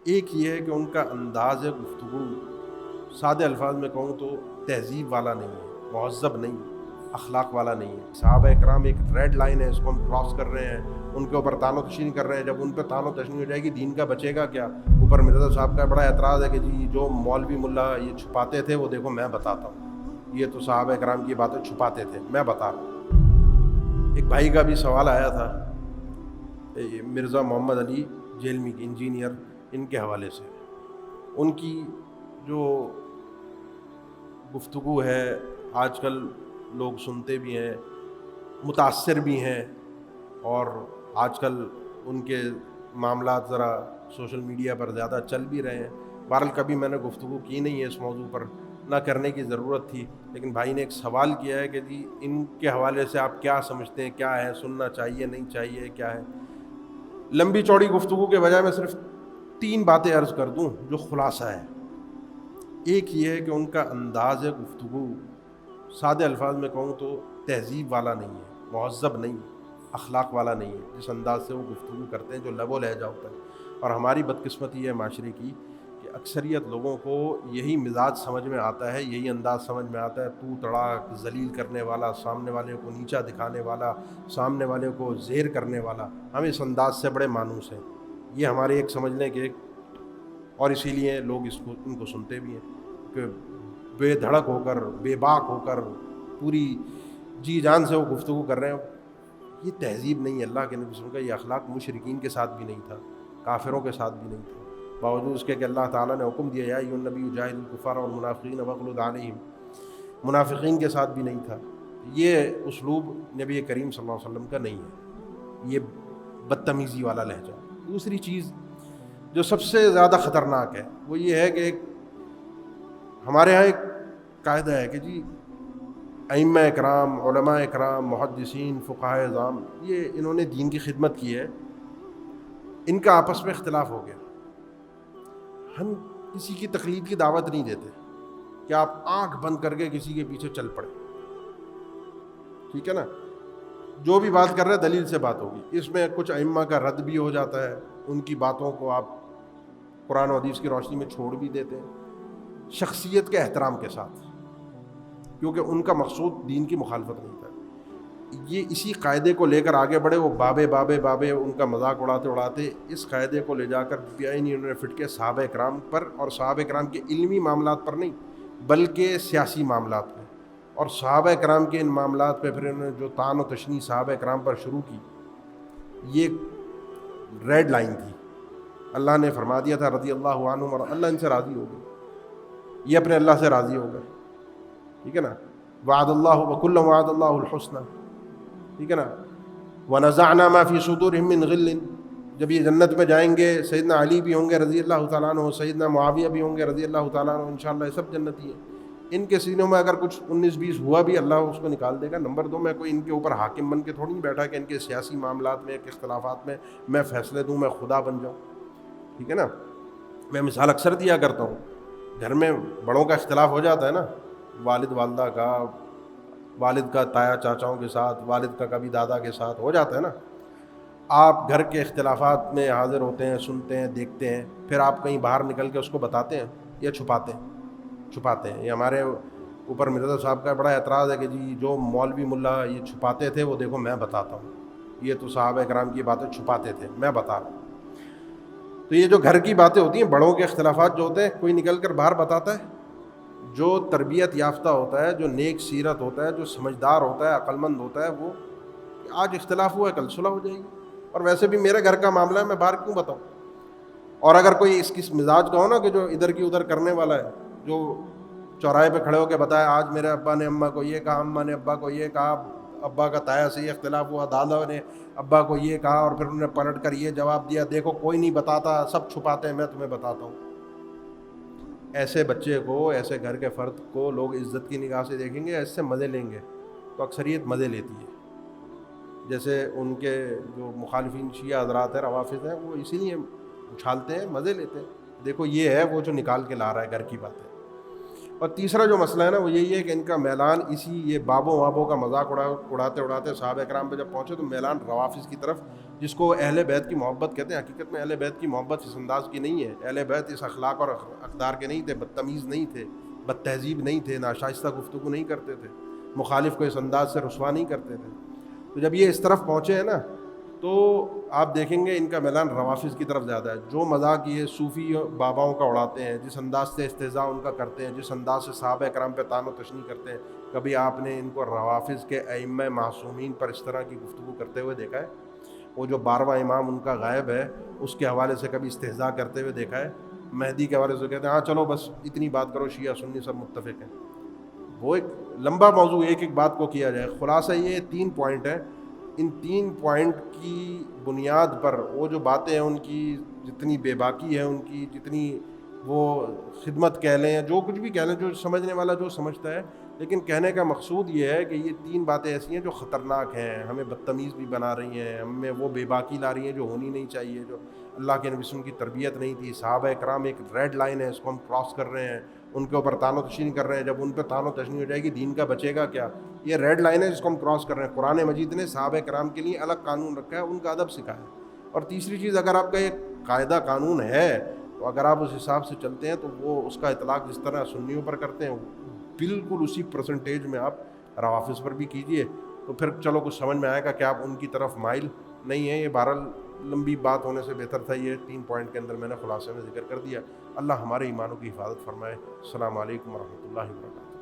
ایک یہ ہے کہ ان کا انداز گفتگو سادے الفاظ میں کہوں تو تہذیب والا نہیں ہے، مہذب نہیں، اخلاق والا نہیں ہے۔ صحابہ اکرام ایک ریڈ لائن ہے، اس کو ہم کراس کر رہے ہیں، ان کے اوپر تان و تشنیع کر رہے ہیں۔ جب ان پہ تان و تشنیع ہو جائے گی دین کا بچے گا کیا؟ اوپر مرزا صاحب کا بڑا اعتراض ہے کہ جی جو مولوی ملا یہ چھپاتے تھے وہ دیکھو میں بتاتا ہوں، یہ تو صحابہ اکرام کی باتیں چھپاتے تھے، میں بتا رہا ہوں۔ ایک بھائی کا بھی سوال آیا تھا مرزا محمد علی جیلمی کے انجینئر، ان کے حوالے سے ان کی جو گفتگو ہے آج کل لوگ سنتے بھی ہیں، متاثر بھی ہیں، اور آج کل ان کے معاملات ذرا سوشل میڈیا پر زیادہ چل بھی رہے ہیں۔ بہرحال کبھی میں نے گفتگو کی نہیں ہے اس موضوع پر، نہ کرنے کی ضرورت تھی، لیکن بھائی نے ایک سوال کیا ہے کہ جی ان کے حوالے سے آپ کیا سمجھتے ہیں، کیا ہے، سننا چاہیے نہیں چاہیے، کیا ہے؟ لمبی چوڑی گفتگو کے بجائے میں صرف 3 باتیں عرض کر دوں جو خلاصہ ہے۔ ایک یہ ہے کہ ان کا انداز گفتگو سادے الفاظ میں کہوں تو تہذیب والا نہیں ہے، مہذب نہیں، اخلاق والا نہیں ہے۔ جس انداز سے وہ گفتگو کرتے ہیں، جو لب و لہجہ ہوتا ہے، اور ہماری بدقسمتی ہے معاشرے کی کہ اکثریت لوگوں کو یہی مزاج سمجھ میں آتا ہے، یہی انداز سمجھ میں آتا ہے، تو تڑاک، ذلیل کرنے والا، سامنے والے کو نیچا دکھانے والا، سامنے والے کو زیر کرنے والا۔ ہم اس انداز سے بڑے مانوس ہیں، یہ ہمارے ایک سمجھنے کے، اور اسی لیے لوگ ان کو سنتے بھی ہیں کہ بے دھڑک ہو کر، بے باک ہو کر، پوری جی جان سے وہ گفتگو کر رہے ہیں۔ یہ تہذیب نہیں ہے اللہ کے نبی صلی اللہ علیہ وسلم کا، یہ اخلاق مشرکین کے ساتھ بھی نہیں تھا، کافروں کے ساتھ بھی نہیں تھا، باوجود اس کے کہ اللہ تعالیٰ نے حکم دیا یا ایھا النبی جاہد الکفار والمنافقین واغلظ علیہم، منافقین کے ساتھ بھی نہیں تھا۔ یہ اسلوب نبی کریم صلی اللہ علیہ وسلم کا نہیں ہے، یہ بدتمیزی والا لہجہ۔ دوسری چیز جو سب سے زیادہ خطرناک ہے وہ یہ ہے کہ ہمارے ہاں ایک قاعدہ ہے کہ جی ائمہ اکرام، علماء اکرام، محدثین، فقہاء اعظام، یہ انہوں نے دین کی خدمت کی ہے، ان کا آپس میں اختلاف ہو گیا، ہم کسی کی تقلید کی دعوت نہیں دیتے کہ آپ آنکھ بند کر کے کسی کے پیچھے چل پڑے، ٹھیک ہے نا؟ جو بھی بات کر رہے ہیں دلیل سے بات ہوگی۔ اس میں کچھ ائمہ کا رد بھی ہو جاتا ہے، ان کی باتوں کو آپ قرآن و حدیث کی روشنی میں چھوڑ بھی دیتے ہیں، شخصیت کے احترام کے ساتھ، کیونکہ ان کا مقصود دین کی مخالفت نہیں تھا۔ یہ اسی قاعدے کو لے کر آگے بڑھے، وہ بابے ان کا مذاق اڑاتے اس قاعدے کو لے جا کر پی آئی نہیں انہوں نے فٹ کیا صحابہ اکرام پر، اور صحابہ اکرام کے علمی معاملات پر نہیں بلکہ سیاسی معاملات میں، اور صحابہ اکرام کے ان معاملات پہ پھر انہوں نے جو تان و تشنیع صحابہ اکرام پر شروع کی، یہ ریڈ لائن تھی۔ اللہ نے فرما دیا تھا رضی اللہ عنہم، اور اللہ ان سے راضی ہو گئے، یہ اپنے اللہ سے راضی ہو گئے، ٹھیک ہے نا؟ وعد اللہ وکلا وعد اللہ الحسنى، ٹھیک ہے نا؟ وَنَزَعْنَا مَا فِي صُدُورِهِم مِّن غِلٍّ، جب یہ جنت میں جائیں گے سیدنا علی بھی ہوں گے رضی اللہ تعالیٰ عنہ، سیدنا معاویہ بھی ہوں گے رضی اللہ تعالیٰ عنہ، انشاءاللہ یہ سب جنتی ہیں۔ ان کے سینوں میں اگر کچھ 19-20 ہوا بھی اللہ اس کو نکال دے گا۔ نمبر 2، میں کوئی ان کے اوپر حاکم بن کے تھوڑی نہیں بیٹھا کہ ان کے سیاسی معاملات میں، اختلافات میں میں فیصلے دوں، میں خدا بن جاؤں، ٹھیک ہے نا؟ میں مثال اکثر دیا کرتا ہوں، گھر میں بڑوں کا اختلاف ہو جاتا ہے نا، والد والدہ کا، والد کا تایا چاچاؤں کے ساتھ، والد کا کبھی دادا کے ساتھ ہو جاتا ہے نا، آپ گھر کے اختلافات میں حاضر ہوتے ہیں، سنتے ہیں، دیکھتے ہیں، پھر آپ کہیں باہر نکل کے اس کو بتاتے ہیں یا چھپاتے ہیں؟ یہ ہمارے اوپر مرزا صاحب کا بڑا اعتراض ہے کہ جی جو مولوی ملا یہ چھپاتے تھے وہ دیکھو میں بتاتا ہوں، یہ تو صحابہ کرام کی باتیں چھپاتے تھے، میں بتا رہا ہوں۔ تو یہ جو گھر کی باتیں ہوتی ہیں، بڑوں کے اختلافات جو ہوتے ہیں، کوئی نکل کر باہر بتاتا ہے، جو تربیت یافتہ ہوتا ہے، جو نیک سیرت ہوتا ہے، جو سمجھدار ہوتا ہے، عقل مند ہوتا ہے، وہ آج اختلاف ہوا ہے کل صلح ہو جائے گی، اور ویسے بھی میرے گھر کا معاملہ ہے، میں باہر کیوں بتاؤں؟ اور اگر کوئی اس کس مزاج کا ہو نا کہ جو ادھر کی ادھر کرنے والا ہے، جو چوراہے پہ کھڑے ہو کے بتایا آج میرے ابا نے اماں کو یہ کہا، اماں نے ابا کو یہ کہا، ابا کا تایا سے یہ اختلاف ہوا، دادا نے ابا کو یہ کہا، اور پھر انہوں نے پلٹ کر یہ جواب دیا، دیکھو کوئی نہیں بتاتا، سب چھپاتے ہیں، میں تمہیں بتاتا ہوں۔ ایسے بچے کو، ایسے گھر کے فرد کو لوگ عزت کی نگاہ سے دیکھیں گے، اس سے مزے لیں گے، تو اکثریت مزے لیتی ہے۔ جیسے ان کے جو مخالفین شیعہ حضرات ہیں، روافض ہیں، وہ اسی لیے اچھالتے ہیں، مزے لیتے ہیں، دیکھو یہ ہے وہ جو نکال کے لا رہا ہے گھر کی باتیں۔ اور تیسرا جو مسئلہ ہے نا وہ یہی ہے کہ ان کا میلان اسی یہ بابوں وابوں کا مذاق اڑاتے اڑاتے صحابہ کرام پہ جب پہنچے تو میلان روافظ کی طرف، جس کو اہل بیت کی محبت کہتے ہیں. حقیقت میں اہل بیت کی محبت اس انداز کی نہیں ہے. اہل بیت اس اخلاق اور اقدار کے نہیں تھے، بدتمیز نہیں تھے، بد تہذیب نہیں تھے، ناشائستہ گفتگو نہیں کرتے تھے، مخالف کو اس انداز سے رسوا نہیں کرتے تھے. تو جب یہ اس طرف پہنچے ہیں نا تو آپ دیکھیں گے ان کا میلان روافظ کی طرف زیادہ ہے. جو مذاق یہ صوفی باباؤں کا اڑاتے ہیں، جس انداز سے استہزاء ان کا کرتے ہیں، جس انداز سے صحابہ کرام پہ طعن و تشنیع کرتے ہیں، کبھی آپ نے ان کو روافظ کے ائمہ معصومین پر اس طرح کی گفتگو کرتے ہوئے دیکھا ہے؟ وہ جو 12واں امام ان کا غائب ہے اس کے حوالے سے کبھی استہزاء کرتے ہوئے دیکھا ہے؟ مہدی کے حوالے سے کہتے ہیں ہاں چلو بس اتنی بات کرو، شیعہ سنی سب متفق ہیں. وہ ایک لمبا موضوع، ایک بات کو کیا جائے. خلاصہ یہ 3 پوائنٹ ہیں. ان 3 پوائنٹ کی بنیاد پر وہ جو باتیں ہیں ان کی جتنی بے باکی ہے، ان کی جتنی وہ خدمت کہہ لیں، جو کچھ بھی کہہ لیں، جو سمجھنے والا جو سمجھتا ہے، لیکن کہنے کا مقصود یہ ہے کہ یہ 3 باتیں ایسی ہیں جو خطرناک ہیں، ہمیں بدتمیز بھی بنا رہی ہیں، ہم میں وہ بے باکی لا رہی ہیں جو ہونی نہیں چاہیے، جو اللہ کے نبی وسلم کی تربیت نہیں تھی. صحابہ کرام ایک ریڈ لائن ہے، اس کو ہم کراس کر رہے ہیں، ان کے اوپر طعن و تشنیع کر رہے ہیں. جب ان پہ طعن و تشنیع ہو جائے گی دین کا بچے گا کیا؟ یہ ریڈ لائن ہے جس کو ہم کراس کر رہے ہیں. قرآن مجید نے صحابہ کرام کے لیے الگ قانون رکھا ہے، ان کا ادب سکھایا ہے. اور تیسری چیز، اگر آپ کا یہ قاعدہ قانون ہے تو اگر آپ اس حساب سے چلتے ہیں تو وہ اس کا اطلاق جس طرح سنیوں پر کرتے ہیں بالکل اسی پرسنٹیج میں آپ روافظ پر بھی کیجئے. تو پھر چلو کچھ سمجھ میں آئے گا کہ آپ ان کی طرف مائل نہیں ہیں. یہ بہرحال لمبی بات ہونے سے بہتر تھا، یہ 3 پوائنٹ کے اندر میں نے خلاصے میں ذکر کر دیا. اللہ ہمارے ایمانوں کی حفاظت فرمائے. السلام علیکم ورحمۃ اللہ وبرکاتہ.